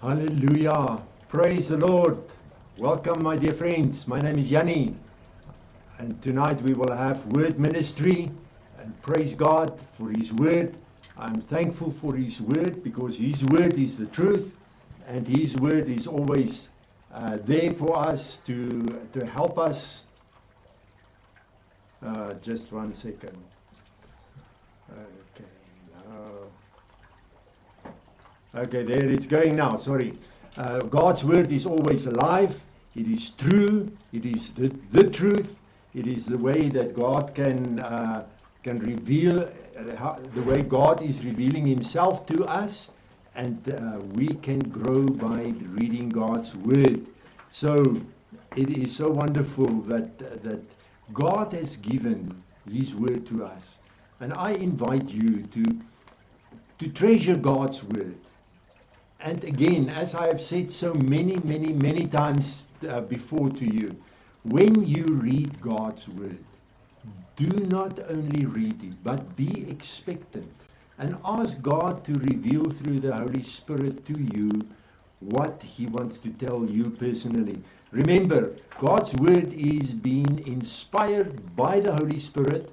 Hallelujah. Praise the Lord. Welcome, my dear friends. My name is Yanni. And tonight we will have word ministry. And praise God for His word. I'm thankful for His word because His word is the truth. And His word is always there for us to help us. Just 1 second. Okay, now. Okay, there it's going now, sorry. God's word is always alive. It is true. It is the truth. It is the way that God can reveal, the way God is revealing Himself to us. And we can grow by reading God's word. So it is so wonderful that God has given His word to us. And I invite you to treasure God's word. And again, as I have said so many times before to you, when you read God's word, do not only read it, but be expectant and ask God to reveal through the Holy Spirit to you what He wants to tell you personally. Remember, God's word is being inspired by the Holy Spirit,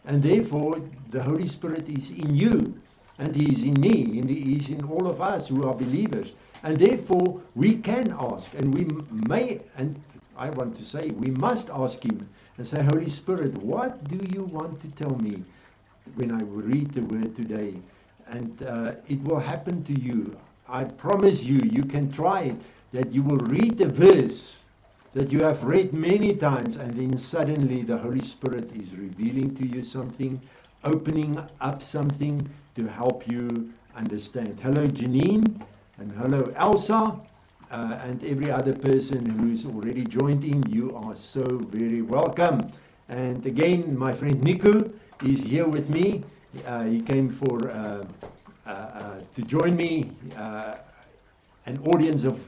and therefore the Holy Spirit is in you. And He is in me, and He is in all of us who are believers. And therefore, we can ask, and we may, and I want to say, we must ask Him and say, Holy Spirit, what do you want to tell me when I read the word today? And it will happen to you. I promise you, you can try it, that you will read the verse that you have read many times, and then suddenly the Holy Spirit is revealing to you something, opening up something to help you understand. Hello Janine, and hello Elsa, and every other person who's already joined in. You are so very welcome. And again, my friend Niku is here with me. He came for to join me, an audience of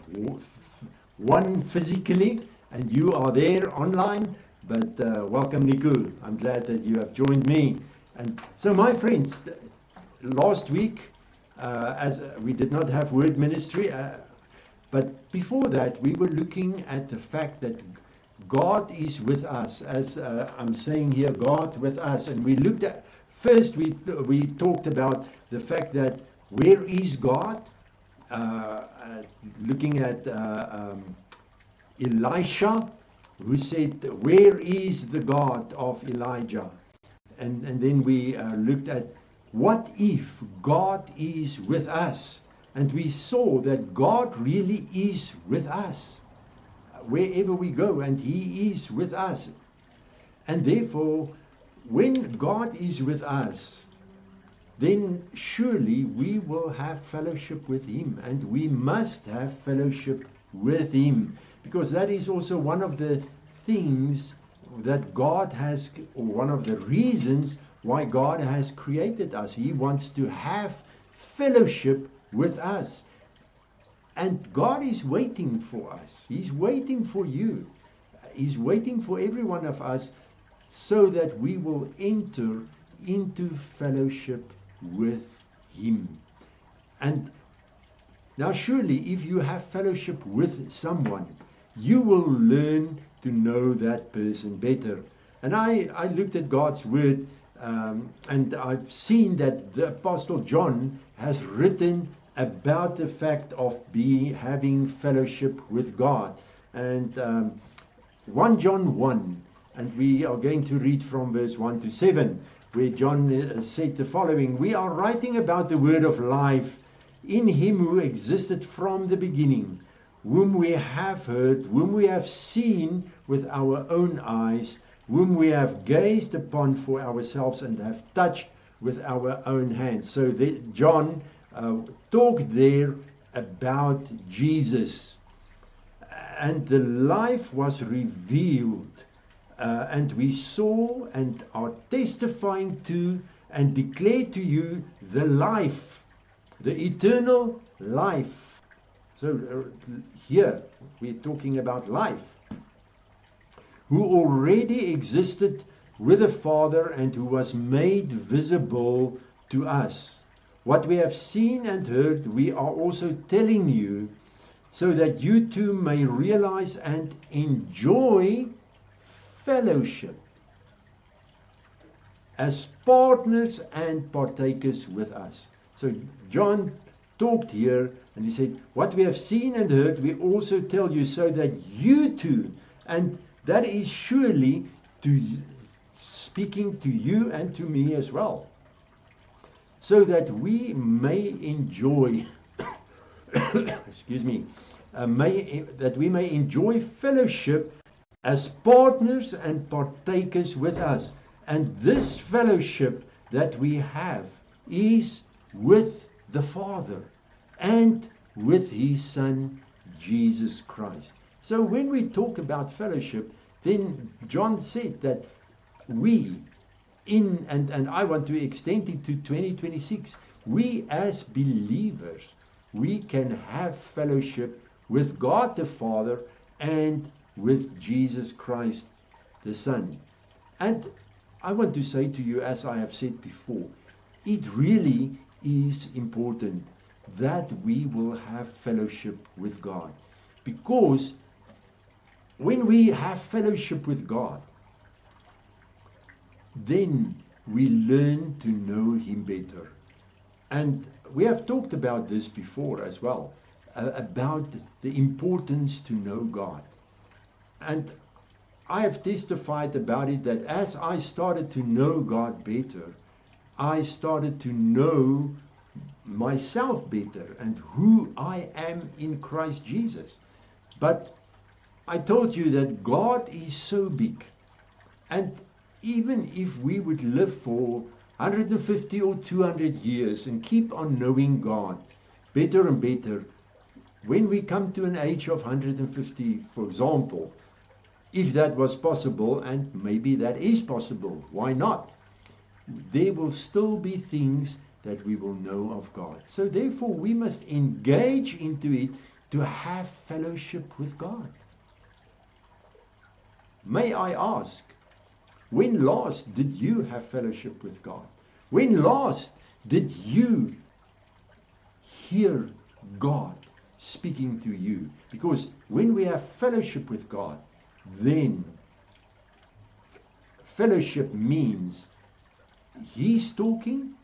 one physically, and you are there online. But welcome Niku. I'm glad that you have joined me. And so, my friends, last week, as we did not have word ministry, but before that, we were looking at the fact that God is with us. As I'm saying here, God with us. And we looked at, first we talked about the fact that where is God? Looking at Elisha, who said, where is the God of Elijah? And then we looked at what if God is with us? And we saw that God really is with us wherever we go, and He is with us. And therefore, when God is with us, then surely we will have fellowship with Him, and we must have fellowship with Him, because that is also one of the things that God has, or one of the reasons why God has created us. He wants to have fellowship with us. And God is waiting for us. He's waiting for you. He's waiting for every one of us so that we will enter into fellowship with Him. And now surely if you have fellowship with someone, you will learn to know that person better. And I looked at God's word, and I've seen that the Apostle John has written about the fact of having fellowship with God. And 1 John 1, and we are going to read from verse 1 to 7, where John said the following: we are writing about the word of life in Him who existed from the beginning, whom we have heard, whom we have seen with our own eyes, whom we have gazed upon for ourselves and have touched with our own hands. So John talked there about Jesus. And the life was revealed, and we saw and are testifying to and declare to you the life, the eternal life. So here we're talking about life, who already existed with the Father and who was made visible to us. What we have seen and heard, we are also telling you, so that you too may realize and enjoy fellowship as partners and partakers with us. So John talked here and he said, what we have seen and heard, we also tell you, so that you too, and that is surely speaking to you and to me as well, so that we may enjoy, excuse me, that we may enjoy fellowship as partners and partakers with us. And this fellowship that we have is with the Father and with His Son, Jesus Christ. So when we talk about fellowship, then John said that we, and I want to extend it to 2026, we as believers, we can have fellowship with God the Father and with Jesus Christ the Son. And I want to say to you, as I have said before, it really is important that we will have fellowship with God. Because when we have fellowship with God, then we learn to know Him better. And we have talked about this before as well, about the importance to know God. And I have testified about it, that as I started to know God better, I started to know myself better and who I am in Christ Jesus. But I told you that God is so big, and even if we would live for 150 or 200 years and keep on knowing God better and better, when we come to an age of 150, for example, if that was possible, and maybe that is possible, why not? There will still be things that we will know of God. So therefore we must engage into it to have fellowship with God. May I ask, when last did you have fellowship with God? When last did you hear God speaking to you? Because when we have fellowship with God, then fellowship means He's talking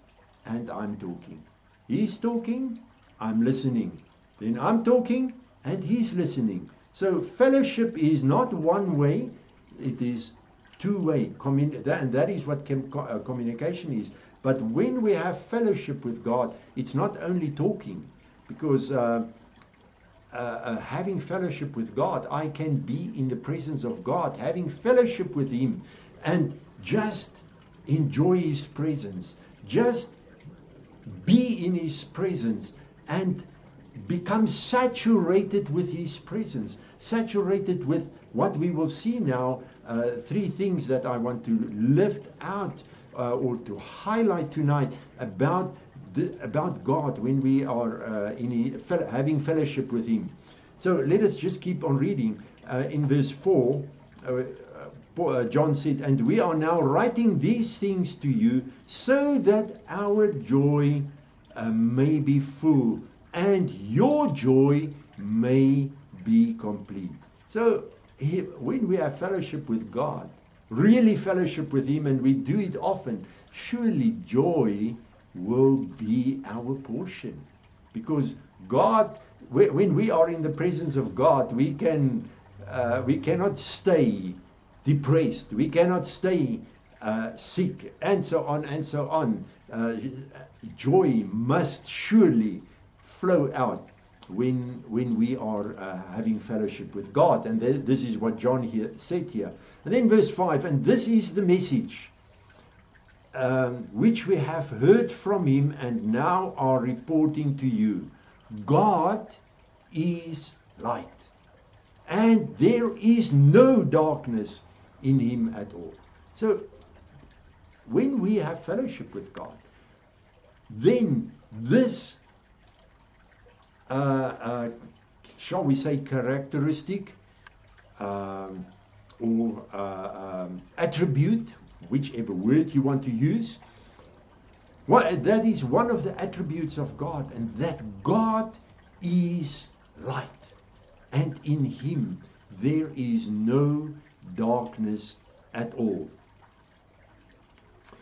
and I'm talking. He's talking, I'm listening. Then I'm talking and He's listening. So fellowship is not one way, it is two-way. And that is what communication is. But when we have fellowship with God, it's not only talking, because having fellowship with God, I can be in the presence of God, having fellowship with Him, and just enjoy His presence, just be in His presence, and become saturated with His presence, saturated with what we will see now. Three things that I want to lift out or to highlight tonight about God when we are having fellowship with Him. So let us just keep on reading. In verse 4, John said, and we are now writing these things to you so that our joy may be full and your joy may be complete. So when we have fellowship with God, really fellowship with Him, and we do it often, surely joy will be our portion. Because God, when we are in the presence of God, we cannot stay depressed, we cannot stay sick, and so on and so on. Joy must surely flow out when we are having fellowship with God. And this is what John said here. And then verse 5, and this is the message which we have heard from Him and now are reporting to you. God is light, and there is no darkness in Him at all. So when we have fellowship with God, then this shall we say characteristic or attribute, whichever word you want to use, that is one of the attributes of God, and that God is light. and in him there is no darkness at all.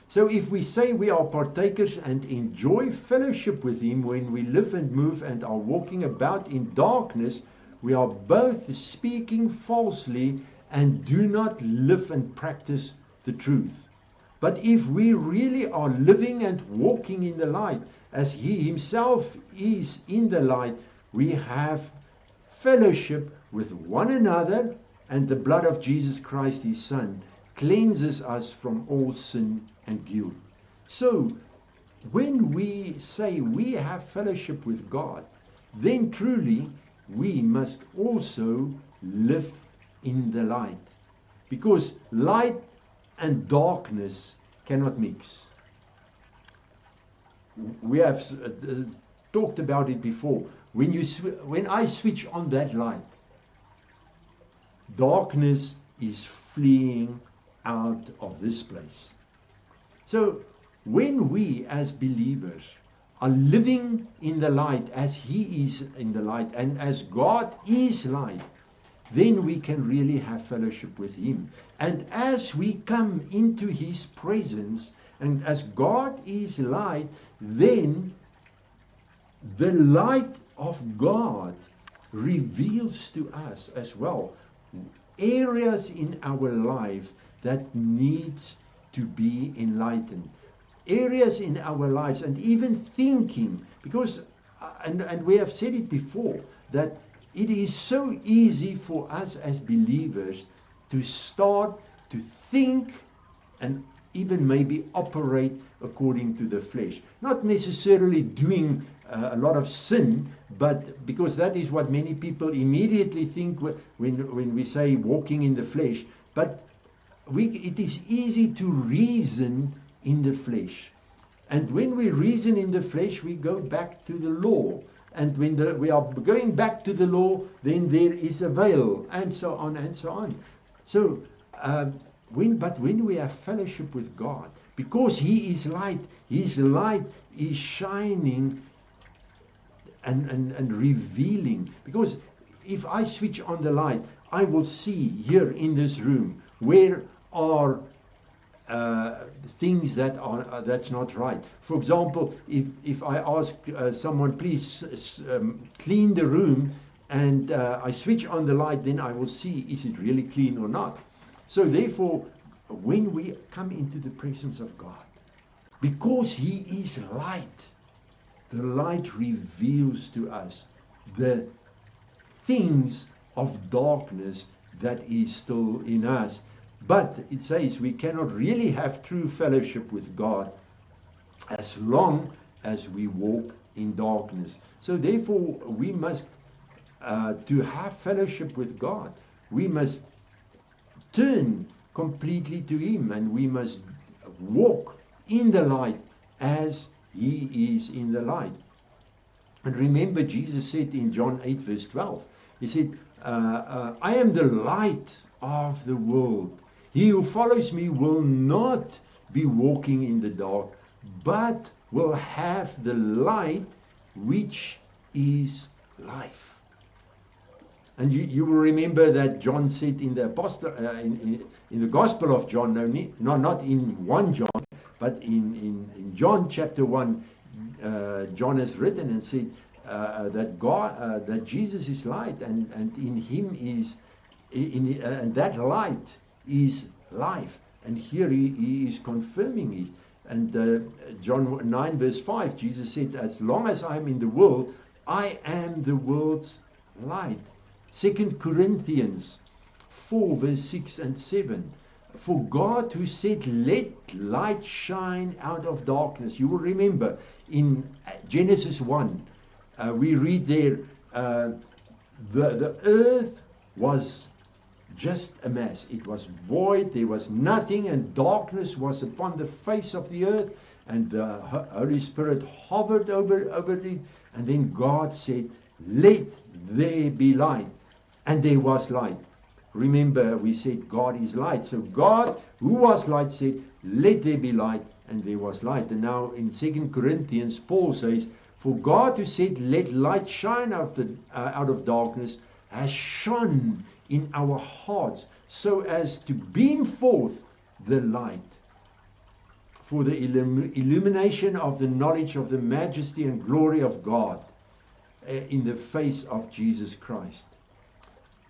So if we say we are partakers and enjoy fellowship with him when we live and move and are walking about in darkness, we are both speaking falsely and do not live and practice the truth. But if we really are living and walking in the light, as he himself is in the light, we have fellowship with one another, and the blood of Jesus Christ, his Son, cleanses us from all sin and guilt. So, when we say we have fellowship with God, then truly we must also live in the light. Because light and darkness cannot mix. We have talked about it before. When I switch on that light, darkness is fleeing out of this place. So when we as believers are living in the light as he is in the light and as God is light, then we can really have fellowship with him. And as we come into his presence and as God is light, then the light of God reveals to us as well areas in our life that needs to be enlightened. Areas in our lives and even thinking, because, and we have said it before, that it is so easy for us as believers to start to think and even maybe operate according to the flesh. Not necessarily doing a lot of sin, but because that is what many people immediately think when we say walking in the flesh. But it is easy to reason in the flesh. And when we reason in the flesh, we go back to the law. And when we are going back to the law, then there is a veil, and so on and so on. So, when we have fellowship with God, because he is light, his light is shining and revealing. Because if I switch on the light, I will see here in this room where are things that's not right. For example, if I ask someone, please clean the room, and I switch on the light, then I will see, is it really clean or not? So therefore, when we come into the presence of God, because he is light, the light reveals to us the things of darkness that is still in us. But it says we cannot really have true fellowship with God as long as we walk in darkness. So therefore, we must, to have fellowship with God, we must turn completely to him, and we must walk in the light as he is in the light. And remember, Jesus said in John 8 verse 12, he said, I am the light of the world. He who follows me will not be walking in the dark, but will have the light which is life. And you will remember that John said in the apostle, in the Gospel of John, not in 1 John, but in John chapter 1, John has written and said that Jesus is light, and in him is, and that light is life. And here he is confirming it. And John 9 verse 5, Jesus said, as long as I am in the world, I am the world's light. 2 Corinthians 4 verse 6 and 7. For God who said, let light shine out of darkness. You will remember in Genesis 1, we read there, the earth was just a mess. It was void, there was nothing, and darkness was upon the face of the earth, and the Holy Spirit hovered over it, and then God said, let there be light, and there was light. Remember, we said God is light. So God, who was light, said, let there be light, and there was light. And now in 2 Corinthians, Paul says, for God who said, let light shine out of darkness, has shone in our hearts so as to beam forth the light for the illumination of the knowledge of the majesty and glory of God in the face of Jesus Christ.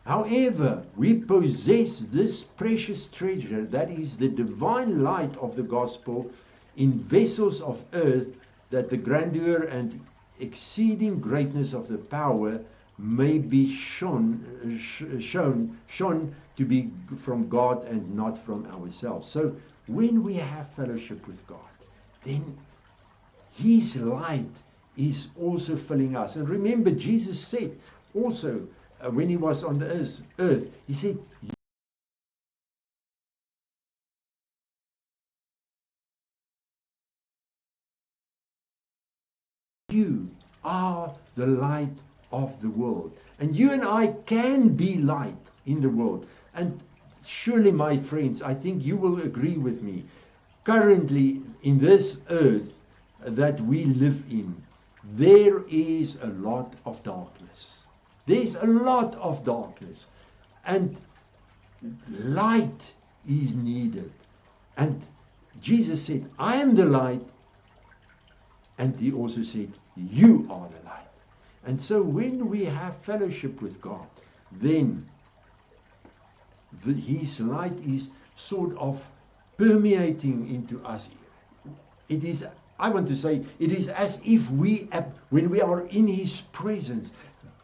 However, we possess this precious treasure, that is the divine light of the gospel, in vessels of earth, that the grandeur and exceeding greatness of the power may be shown to be from God and not from ourselves. So when we have fellowship with God, then His light is also filling us. And remember, Jesus said also, when He was on the earth, He said, you are the light of the world. And you and I can be light in the world. And surely, my friends, I think you will agree with me. Currently, in this earth that we live in, there is a lot of darkness. There's a lot of darkness. And light is needed. And Jesus said, I am the light. And He also said, you are the light. And so when we have fellowship with God, then His light is sort of permeating into us. It is, I want to say, it is as if when we are in His presence,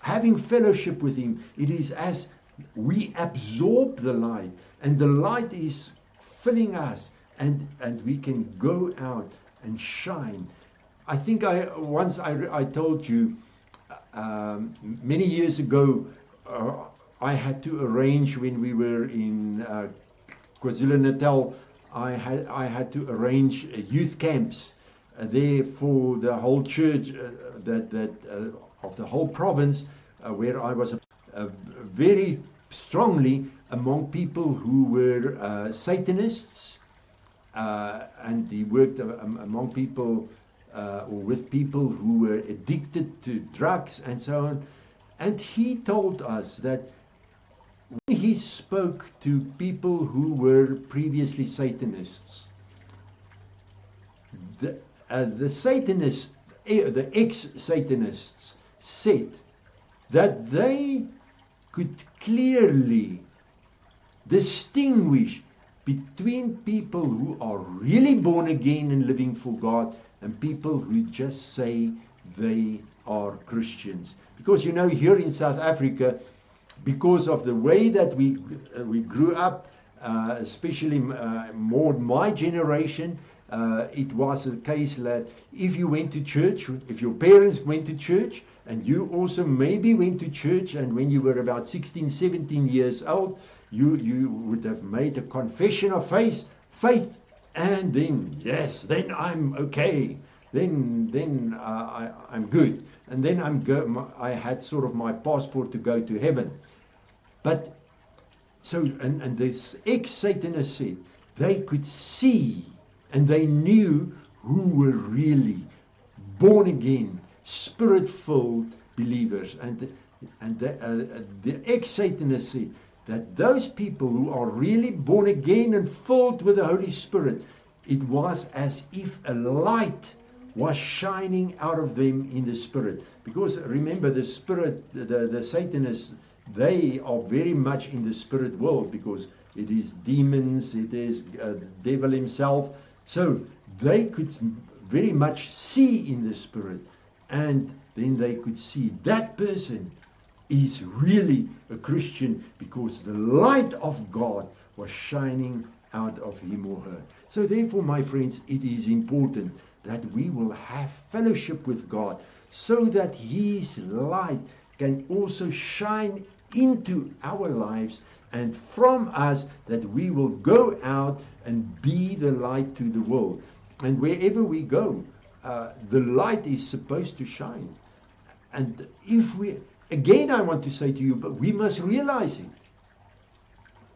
having fellowship with Him, it is as we absorb the light, and the light is filling us, and we can go out and shine. I think I told you many years ago, I had to arrange, when we were in KwaZulu-Natal, I had to arrange youth camps there for the whole church of the whole province, where I was very strongly among people who were Satanists, and he worked among people or with people who were addicted to drugs and so on. And he told us that when he spoke to people who were previously Satanists, the Satanists, the ex-Satanists, said that they could clearly distinguish between people who are really born again and living for God and people who just say they are Christians. Because you know, here in South Africa, because of the way that we grew up, especially more my generation, it was a case that if you went to church, if your parents went to church, and you also maybe went to church, and when you were about 16, 17 years old, you would have made a confession of faith, and then, yes, then I'm okay. Then I'm good. And then I had sort of my passport to go to heaven. But, so, and this ex-Satanist said, they could see and they knew who were really born again, Spirit-filled believers. And the ex-Satanist said that those people who are really born again and filled with the Holy Spirit, it was as if a light was shining out of them in the Spirit. Because remember, the Spirit, the Satanists, they are very much in the spirit world, because it is demons, it is the devil himself. So they could very much see in the Spirit, and then they could see that person is really a Christian because the light of God was shining out of him or her. So therefore, my friends, it is important that we will have fellowship with God so that His light can also shine into our lives, and from us that we will go out and be the light to the world. And wherever we go, the light is supposed to shine. And if we, again, I want to say to you, but we must realize it.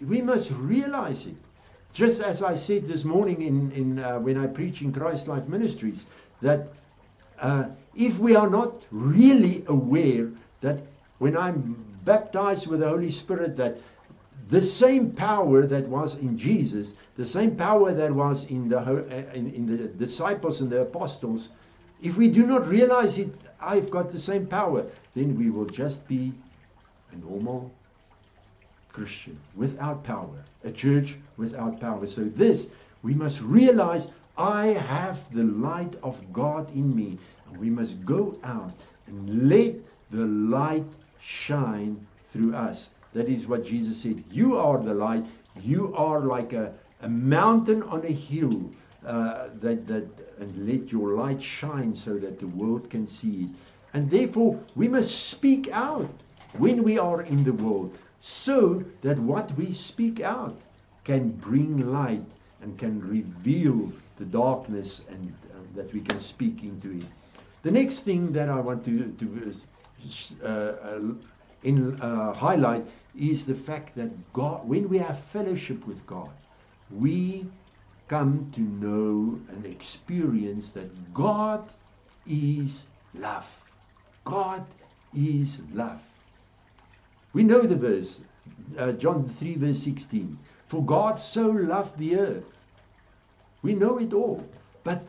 We must realize it. Just as I said this morning when I preach in Christ Life Ministries, that if we are not really aware that when I'm baptized with the Holy Spirit, that the same power that was in Jesus, the same power that was in the disciples and the apostles, if we do not realize it, I've got the same power, then we will just be a normal Christian without power, a church without power. So this, we must realize, I have the light of God in me, and we must go out and let the light shine through us. That is what Jesus said. You are the light. You are like a mountain on a hill, and let your light shine so that the world can see it. And therefore, we must speak out when we are in the world, so that what we speak out can bring light and can reveal the darkness, and that we can speak into it. The next thing that I want to highlight is the fact that God, when we have fellowship with God, we come to know and experience that God is love. God is love. We know the verse, John 3 verse 16. For God so loved the earth. We know it all. But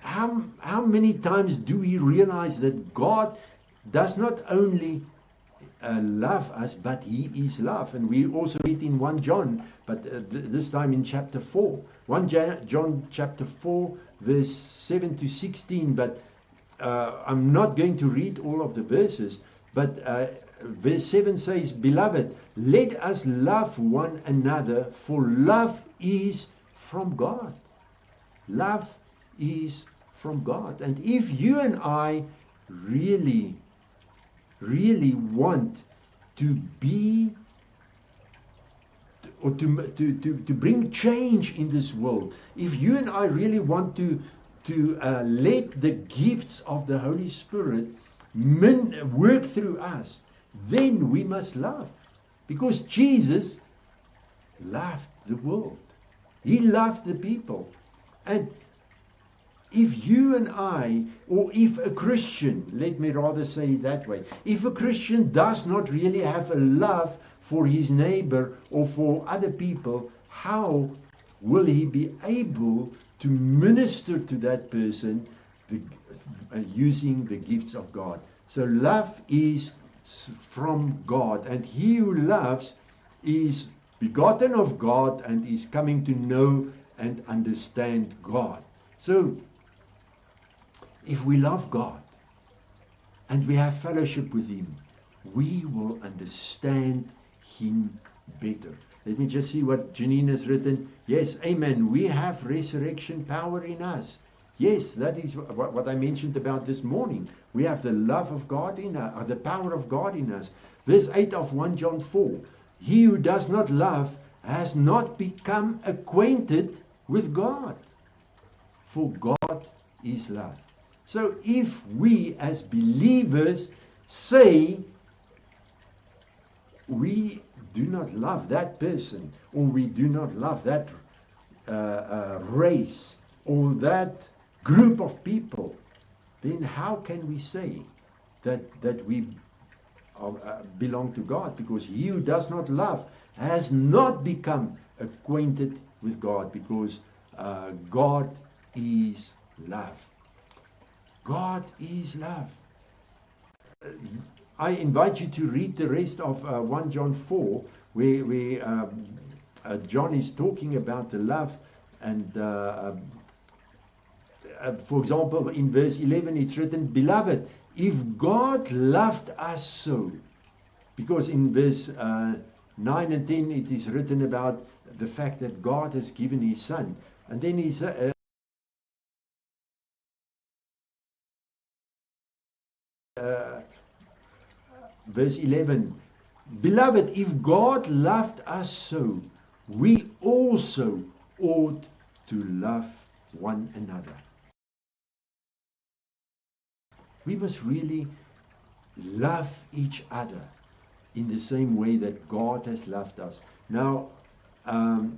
how many times do we realize that God does not only love us, but He is love? And we also read in 1 John, but this time in chapter 4. 1 John chapter 4 verse 7 to 16. But I'm not going to read all of the verses, but verse 7 says, Beloved, let us love one another, for love is from God. Love is from God. And if you and I really want to be, or to bring change in this world, if you and I really want to let the gifts of the Holy Spirit work through us, then we must love. Because Jesus loved the world. He loved the people. And if you and I, or if a Christian, let me rather say it that way, if a Christian does not really have a love for his neighbor or for other people, how will he be able to minister to that person using the gifts of God? So love is from God, and he who loves is begotten of God and is coming to know and understand God. So if we love God and we have fellowship with Him, we will understand Him better. Let me just see what Janine has written. Yes, amen. We have resurrection power in us. Yes, that is what I mentioned about this morning. We have the love of God in us, the power of God in us. Verse 8 of 1 John 4. He who does not love has not become acquainted with God, for God is love. So if we as believers say we do not love that person, or we do not love that race, or that group of people, then how can we say that we belong to God? Because he who does not love has not become acquainted with God, because God is love. God is love. I invite you to read the rest of 1 John 4, where John is talking about the love. And for example, in verse 11, it's written, Beloved, if God loved us so, because in verse 9 and 10, it is written about the fact that God has given His Son. And then He said, verse 11, Beloved, if God loved us so, we also ought to love one another. We must really love each other in the same way that God has loved us. Now,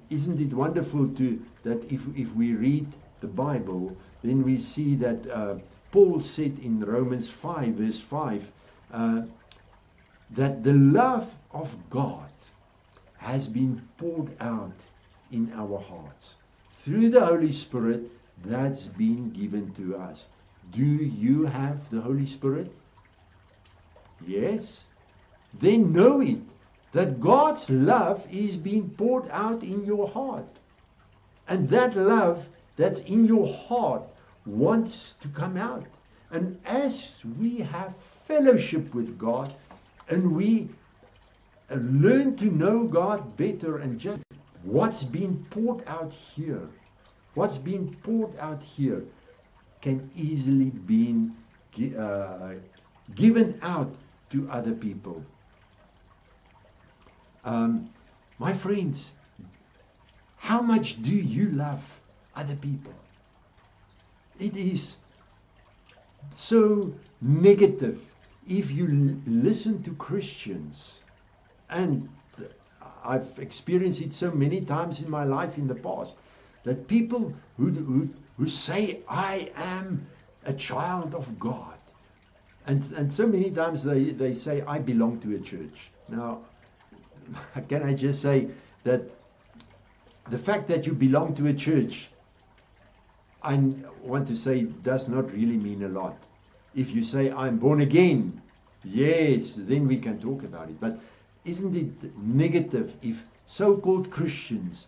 isn't it wonderful that if we read the Bible, then we see that Paul said in Romans 5, verse 5, that the love of God has been poured out in our hearts through the Holy Spirit that's been given to us. Do you have the Holy Spirit? Yes. Then know it, that God's love is being poured out in your heart. And that love that's in your heart wants to come out. And as we have fellowship with God and we learn to know God better, and just what's being poured out here, can easily be given out to other people. My friends, how much do you love other people? It is so negative if you listen to Christians, and I've experienced it so many times in my life in the past, that people who say, I am a child of God, and so many times they say, I belong to a church. Now, can I just say that the fact that you belong to a church, I want to say, does not really mean a lot. If you say, I'm born again, yes, then we can talk about it. But isn't it negative if so-called Christians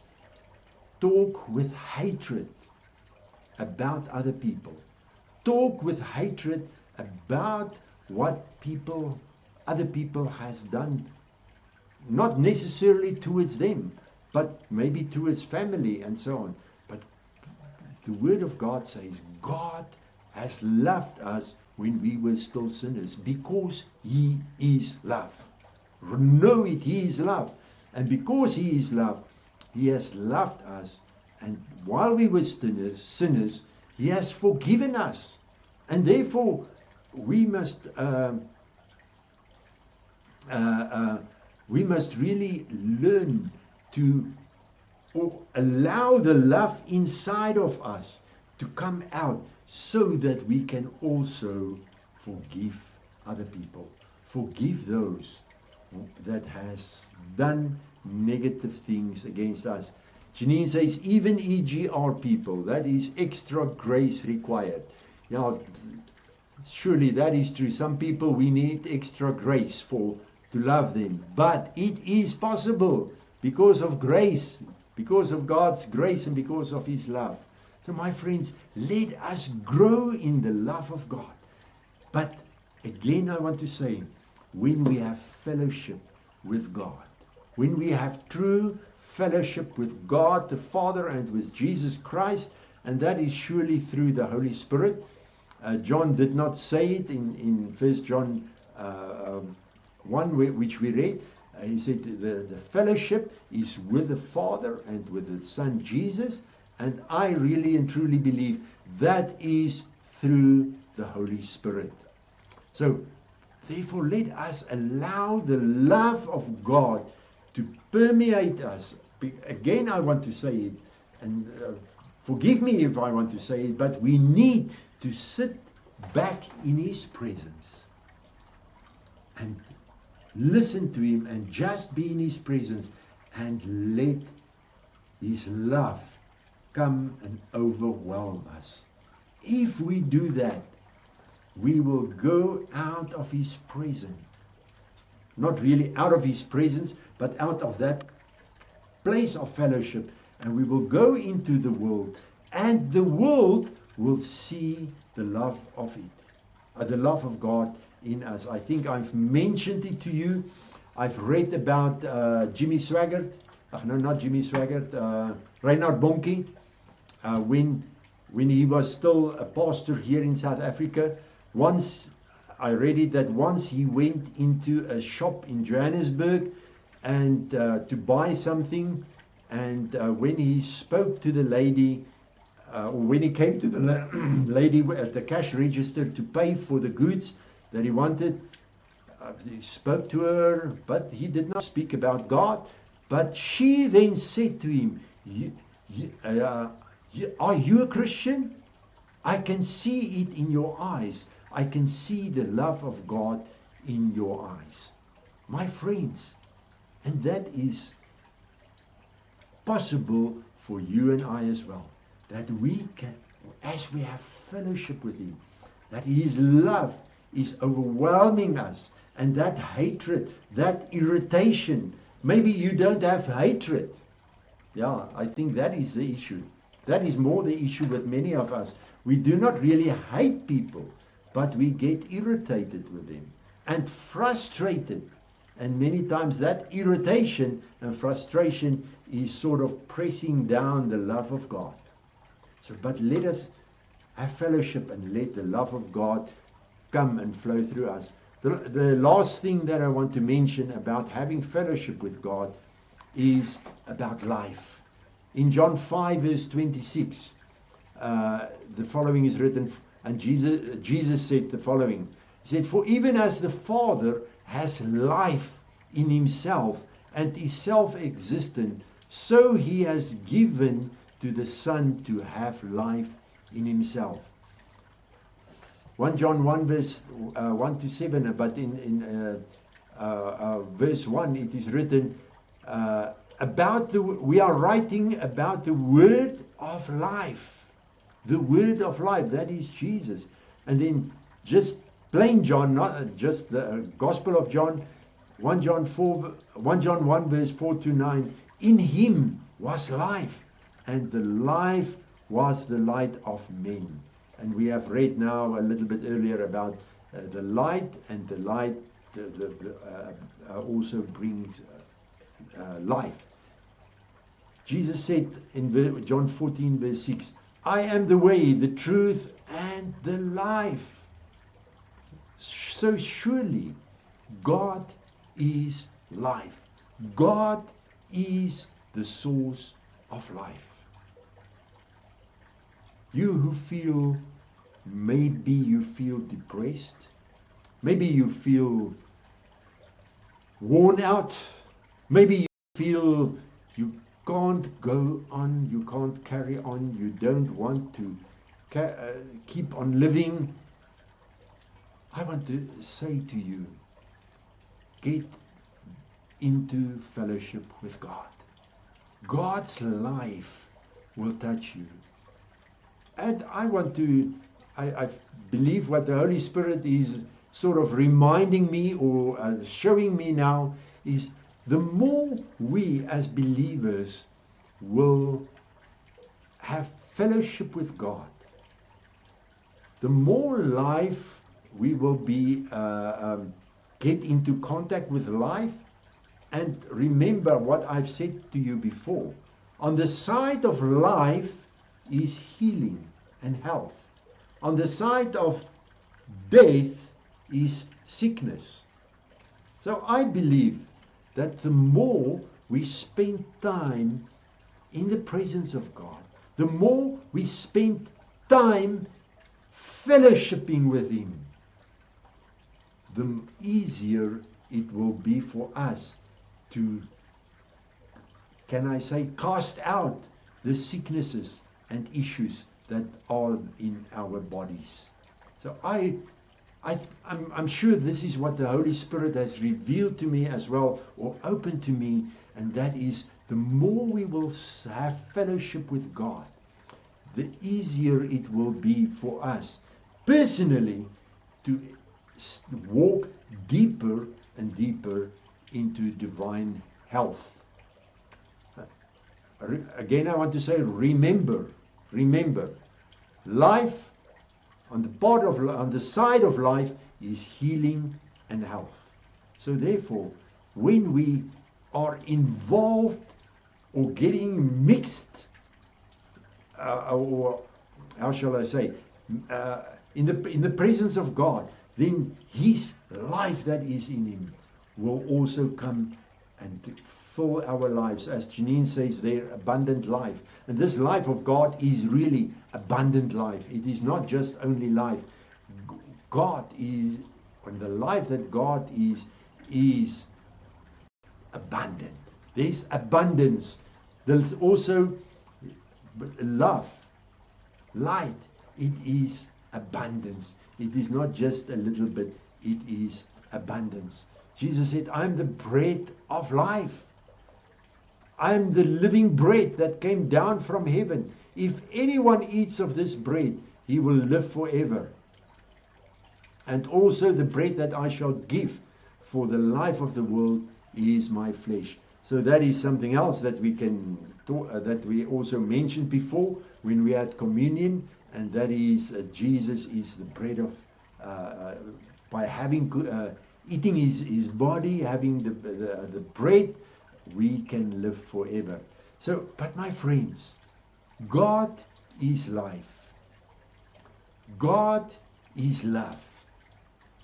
talk with hatred about other people, talk with hatred about what other people has done, not necessarily towards them, but maybe towards family and so on. But the Word of God says God has loved us when we were still sinners, because He is love. Know it, He is love. And because He is love, He has loved us. And while we were sinners, He has forgiven us. And therefore, we must really learn to allow the love inside of us to come out, so that we can also forgive other people, forgive those that has done negative things against us. Janine says, even EGR people, that is extra grace required. Now, surely that is true. Some people we need extra grace to love them. But it is possible because of grace, because of God's grace and because of His love. So my friends, let us grow in the love of God. But again, I want to say, when we have fellowship with God, when we have true fellowship with God the Father and with Jesus Christ, and that is surely through the Holy Spirit. John did not say it in 1 John 1, which we read. He said the fellowship is with the Father and with the Son Jesus, and I really and truly believe that is through the Holy Spirit. So, therefore, let us allow the love of God to permeate us. Again, I want to say it, and forgive me if I want to say it, but we need to sit back in His presence and listen to Him and just be in His presence and let His love come and overwhelm us. If we do that, we will go out of His presence. Not really out of His presence, but out of that place of fellowship. And we will go into the world, and the world will see the love of it, the love of God in us. I think I've mentioned it to you. I've read about Jimmy Swaggart. No, not Jimmy Swaggart. Reinhard Bonnke. When he was still a pastor here in South Africa, once I read it that once he went into a shop in Johannesburg and to buy something, and when he spoke to the lady, or when he came to the lady at the cash register to pay for the goods that he wanted, he spoke to her, but he did not speak about God. But she then said to him, are you a Christian? I can see it in your eyes. I can see the love of God in your eyes. my friends. And that is possible for you and I as well. That we can, as we have fellowship with him, that his love is overwhelming us. And that hatred, that irritation, maybe you don't have hatred. Yeah, I think that is the issue. That is more the issue with many of us. We do not really hate people, but we get irritated with them and frustrated. And many times that irritation and frustration is sort of pressing down the love of God. So, but let us have fellowship and let the love of God come and flow through us. The last thing that I want to mention about having fellowship with God is about life. In John 5 verse 26, the following is written, and Jesus said the following. He said, "For even as the Father has life in himself and is self-existent, so he has given to the Son to have life in himself." 1 John 1 verse 1 to 7, but in verse 1 it is written, we are writing about the word of life. The word of life, that is Jesus. And then just plain John, not just the Gospel of John, 1 John 1 verse 4 to 9. In him was life, and the life was the light of men. And we have read now a little bit earlier about the light, and the light also brings life. Jesus said in John 14 verse 6, "I am the way, the truth, and the life." So surely God is life. God is the source of life. You who feel, maybe you feel depressed, maybe you feel worn out, maybe you feel you can't go on, you can't carry on, you don't want to keep on living. I want to say to you, get into fellowship with God. God's life will touch you. And I believe what the Holy Spirit is sort of reminding me or showing me now is the more we as believers will have fellowship with God, the more life we will be, get into contact with life. And remember what I've said to you before. On the side of life is healing and health. On the side of death is sickness. So I believe that the more we spend time in the presence of God, the more we spend time fellowshipping with him, the easier it will be for us to, can I say, cast out the sicknesses and issues that are in our bodies. So I'm sure this is what the Holy Spirit has revealed to me as well, or opened to me, and that is the more we will have fellowship with God, the easier it will be for us personally to walk deeper and deeper into divine health. Again, I want to say, remember, life on the side of life is healing and health. So therefore, when we are involved or getting mixed, or how shall I say, in the presence of God, then his life that is in him will also come and fill our lives. As Janine says there, abundant life. And this life of God is really abundant life. It is not just only life. God is, and the life that God is abundant. There's abundance. There's also love, light. It is abundance. It is not just a little bit. It is abundance. Jesus said, I'm the bread of life. I'm the living bread that came down from heaven. If anyone eats of this bread, he will live forever. And also the bread that I shall give for the life of the world is my flesh. So that is something else that we can that we also mentioned before when we had communion, and that is Jesus is the bread of by having eating his body, having the bread, we can live forever. So, but my friends, God is life. God is love.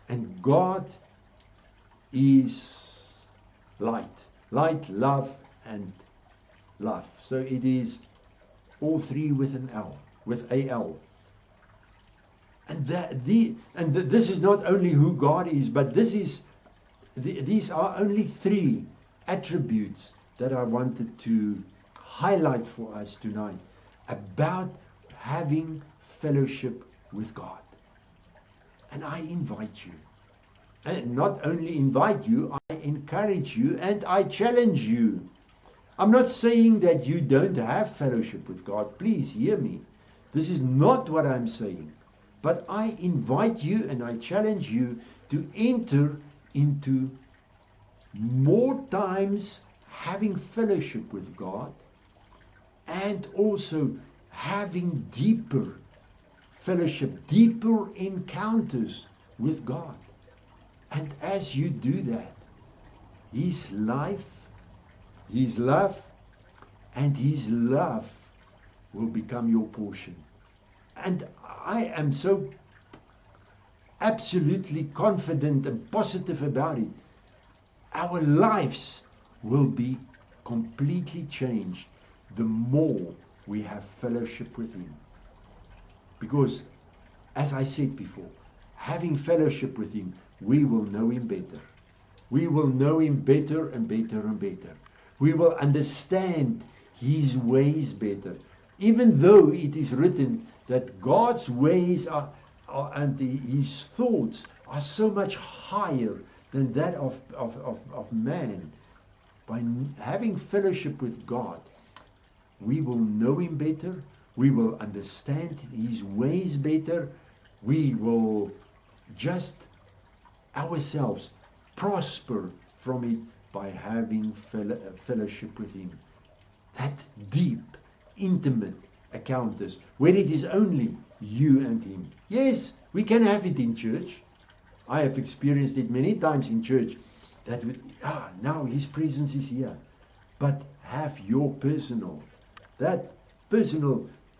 And God is light. Light, love, and love. So it is all three with an L, with a L. And this is not only who God is, but these are only three attributes that I wanted to highlight for us tonight about having fellowship with God. And I invite you, and not only invite you, I encourage you and I challenge you. I'm not saying that you don't have fellowship with God. Please hear me. This is not what I'm saying. But I invite you and I challenge you to enter into more times having fellowship with God, and also having deeper fellowship, deeper encounters with God. And as you do that, His life, His love, and His love will become your portion. And I am so absolutely confident and positive about it. Our lives will be completely changed the more we have fellowship with Him. Because, as I said before, having fellowship with Him, we will know Him better. We will know Him better and better and better. We will understand His ways better. Even though it is written that God's ways and His thoughts are so much higher than that of man. By having fellowship with God, we will know Him better. We will understand His ways better. We will just ourselves prosper from it by having fellowship with Him. That deep, intimate encounters where it is only you and Him. Yes, we can have it in church. I have experienced it many times in church, that now His presence is here. But have your personal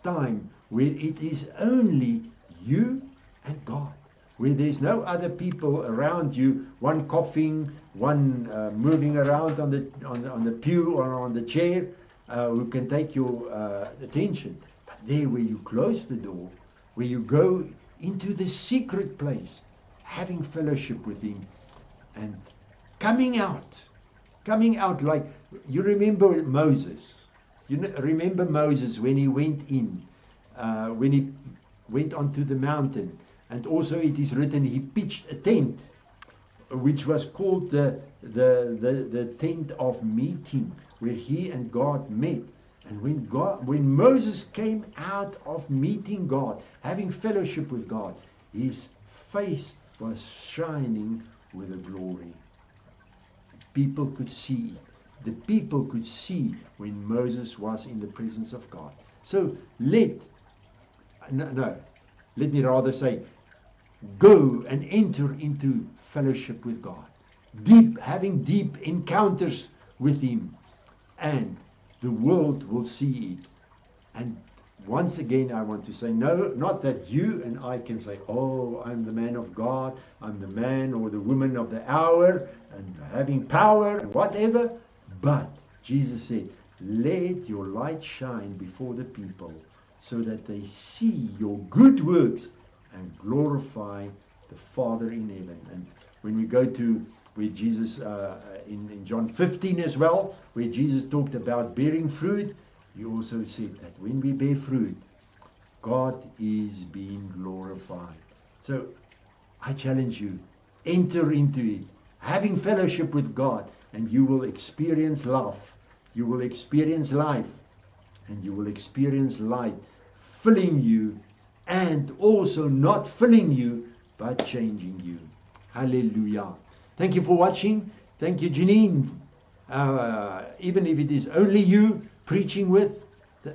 time where it is only you and God, where there's no other people around you, one coughing, one moving around on the pew or on the chair, who can take your attention. But there where you close the door, where you go into the secret place, having fellowship with Him, and coming out like, you remember Moses. You remember Moses when he went in, when he went onto the mountain, and also it is written he pitched a tent, which was called the tent of meeting, where he and God met. And when Moses came out of meeting God, having fellowship with God, his face was shining with a glory. People could see it. The people could see when Moses was in the presence of God. So let me rather say, go and enter into fellowship with God. Having deep encounters with Him, and the world will see it. And once again, I want to say, no, not that you and I can say, oh, I'm the man of God, I'm the man or the woman of the hour, and having power and whatever. But Jesus said, let your light shine before the people, so that they see your good works and glorify the Father in heaven. And when we go to where Jesus, in John 15 as well, where Jesus talked about bearing fruit, He also said that when we bear fruit, God is being glorified. So I challenge you, enter into it having fellowship with God, and you will experience love. You will experience life, and you will experience light filling you, and also not filling you, but changing you. Hallelujah. Thank you for watching. Thank you, Janine. Even if it is only you preaching with,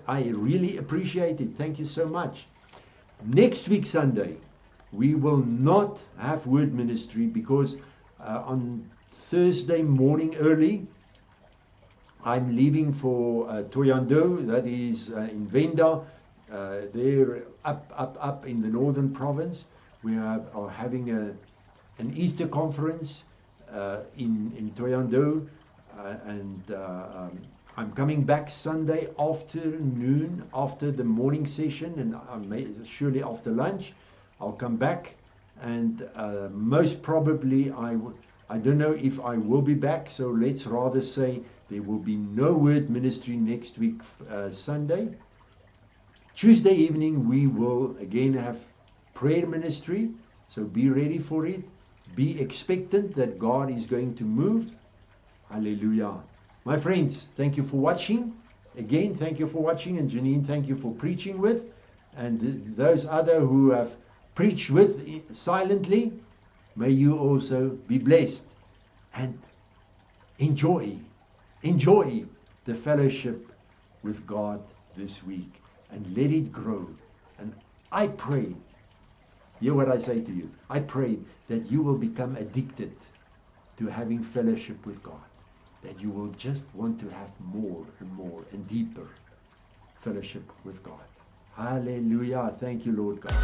I really appreciate it. Thank you so much. Next week, Sunday, we will not have word ministry because on Thursday morning early, I'm leaving for Thohoyandou, that is in Venda. There up in the northern province. We are having an Easter conference in Thohoyandou, and I'm coming back Sunday afternoon after the morning session, and surely after lunch I'll come back, and most probably I don't know if I will be back, so let's rather say there will be no word ministry next week Sunday. Tuesday evening we will again have prayer ministry, so be ready for it. Be expectant that God is going to move. Hallelujah. My friends, thank you for watching. Again, thank you for watching. And Janine, thank you for preaching with. And those other who have preached with silently, may you also be blessed. And enjoy the fellowship with God this week. And let it grow. And I pray, hear what I say to you. I pray that you will become addicted to having fellowship with God. That you will just want to have more and more and deeper fellowship with God. Hallelujah. Thank you, Lord God.